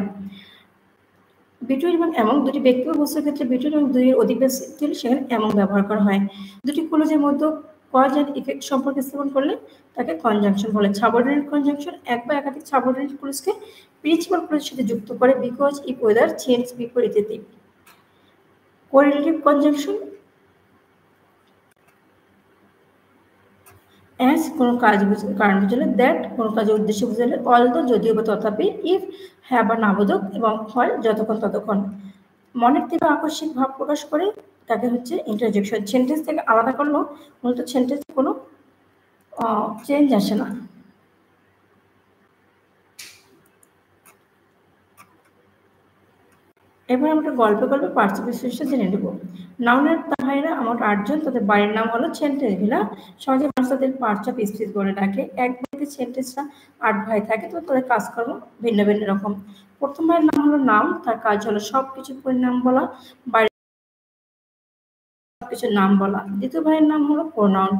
বিটুইন এবং এমং দুটি ব্যক্তি বা বস্তুর ক্ষেত্রে বিটুইন এবং দুইয়ের অধিক ব্যক্তি হলে সেখানে এমং ব্যবহার করা হয়। দুটি ক্লোজের মধ্যে কজ অ্যান্ড ইফেক্ট সম্পর্ক স্থাপন করলে তাকে কনজাংশন বলে। সাবঅর্ডিনেট কনজাংশন এক বা একাধিক সাবঅর্ডিনেট ক্লোজকে প্রিন্সিপাল ক্লোজের সাথে যুক্ত করে, because, if, whether, change, before ইত্যাদি। কোরিলেটিভ কনজাংশন অ্যাজ কোনো কাজ কারণ বোঝালে, দ্যাট কোনো কাজের উদ্দেশ্য বোঝালে, অলদো যদিও বা তথাপি, ইফ হ্যাঁ বা না বোধক, এবং হয় যতক্ষণ ততক্ষণ। মনের তীব্র আকস্মিক ভাব প্রকাশ করে তাকে হচ্ছে ইন্টারজেকশন। সেন্টেন্স থেকে আলাদা করলেও মূলত সেন্টেন্সে কোনো চেঞ্জ আসে না। এবার আমরা গল্পে পার্টিসিপেশন জেনে নেব। নাউনের ভাইরা আমার 8 জন, তাদের বাড়ির নাম হলো সেন্টেন্স ভিলা। সহজে মানুষ তাদের পার্টস অফ স্পিচ বলে ডাকে। এক বাড়িতে সেন্টেন্সটা 8 ভাই থাকে, তো তাদের কাজকর্ম ভিন্ন ভিন্ন রকম। প্রথম ভাইয়ের নাম হলো নাম, তার কাজ হলো সবকিছু পরিণাম বলা, বাড়ির সবকিছুর নাম বলা। দ্বিতীয় ভাইয়ের নাম হলো প্রোনাউন।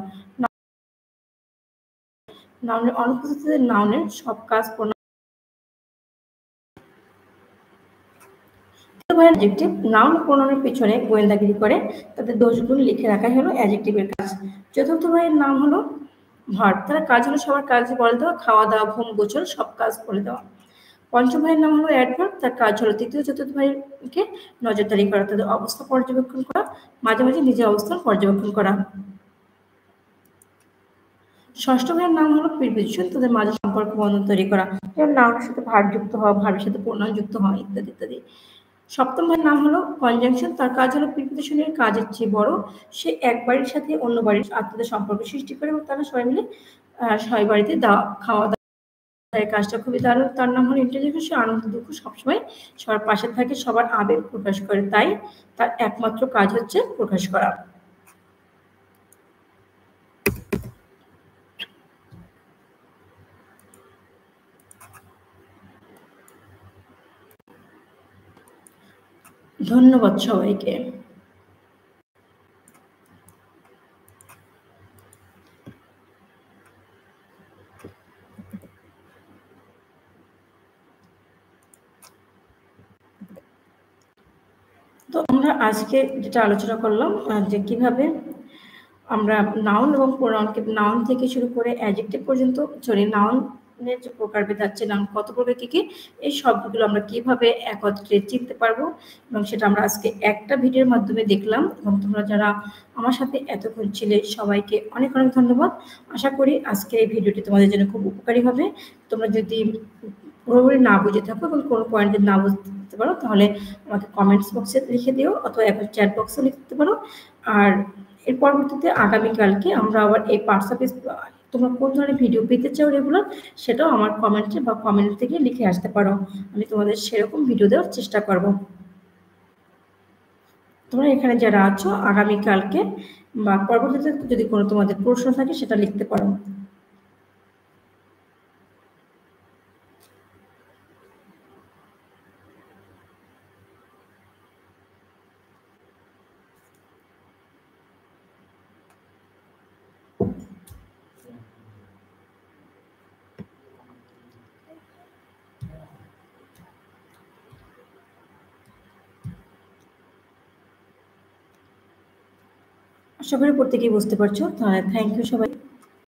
নাউনের অনুপস্থিতিতে নাউনের সব কাজ অ্যাডজেক্টিভ নাউন প্রোনাউনের পেছনে গোয়েন্দাগিরি করে তাদের দোষগুণ লিখে রাখাই হলো অ্যাডজেক্টিভের কাজ। চতুর্থ ভাইয়ের নাম হলো ভার্ব, তার কাজ হলো সবার কাজ বলে দেওয়া, খাওয়া দাওয়া, ঘুম, গোছল সব কাজ বলে দেওয়া। পঞ্চম ভাইয়ের নাম হলো অ্যাডভার্ব, তার কাজ হলো তৃতীয় চতুর্থ ভাইকে নজরদারি করা, তাদের অবস্থা পর্যবেক্ষণ করা, মাঝে মাঝে নিজের অবস্থান পর্যবেক্ষণ করা। ষষ্ঠ ভাইয়ের নাম হলো প্রিপজিশন, তাদের মাঝে সম্পর্ক বন্ধন তৈরি করা, যেমন নাউনের সাথে ভার্ব যুক্ত হওয়া, ভার্বের সাথে প্রোনাউন যুক্ত হওয়া ইত্যাদি ইত্যাদি। সপ্তম ভাইয়ের নাম হলো কনজাংশন, তার কাজ হলো প্রিপজিশনের কাজের চেয়ে বড়, সে এক বাড়ির সাথে অন্য বাড়ির আত্মীয়দের সম্পর্ক সৃষ্টি করে এবং তারা সবাই মিলে সবাই বাড়িতে খাওয়া দাওয়া কাজটা খুবই দারুণ। তার নাম হলো ইন্টারজেকশন, সে আনন্দ দুঃখ সবসময় সবার পাশে থাকে, সবার আবেগ প্রকাশ করে, তাই তার একমাত্র কাজ হচ্ছে প্রকাশ করা। ধন্যবাদ সবাইকে। তো আমরা আজকে যেটা আলোচনা করলাম যে কিভাবে আমরা নাউন এবং প্রোনাউনকে, নাউন থেকে শুরু করে অ্যাডজেক্টিভ পর্যন্ত, নাউনের যে প্রকারভেদ আছে, নাউন কত প্রকার কি কি, এই শব্দগুলো আমরা কিভাবে একত্রে চিনতে পারবো, এবং সেটা আমরা আজকে একটা ভিডিওর মাধ্যমে দেখলাম। এবং তোমরা যারা আমার সাথে এতক্ষণ ছিলে সবাইকে অনেক অনেক ধন্যবাদ। আশা করি আজকে এই ভিডিওটি তোমাদের জন্য খুব উপকারী হবে। তোমরা যদি পুরোপুরি না বুঝে থাকো এবং কোনো পয়েন্টে না বুঝতে পারো, তাহলে আমাকে কমেন্টস বক্সে লিখে দিও অথবা এখন চ্যাট বক্সে লিখতে পারো। আর এর পরবর্তীতে আগামীকালকে আমরা আবার এই পার্টস অফ স্পিচ, তোমরা কোন ধরনের ভিডিও পেতে চাও রেগুলার, সেটাও আমার কমেন্টে বা কমেন্ট থেকে লিখে আসতে পারো। আমি তোমাদের সেরকম ভিডিও দেওয়ার চেষ্টা করব। তোমরা এখানে যারা আছো আগামীকালকে বা পরবর্তীতে যদি কোনো তোমাদের প্রশ্ন থাকে সেটা লিখতে পারো। আশা করি প্রত্যেকেই বুঝতে পারছো। তাহলে থ্যাংক ইউ সবাই।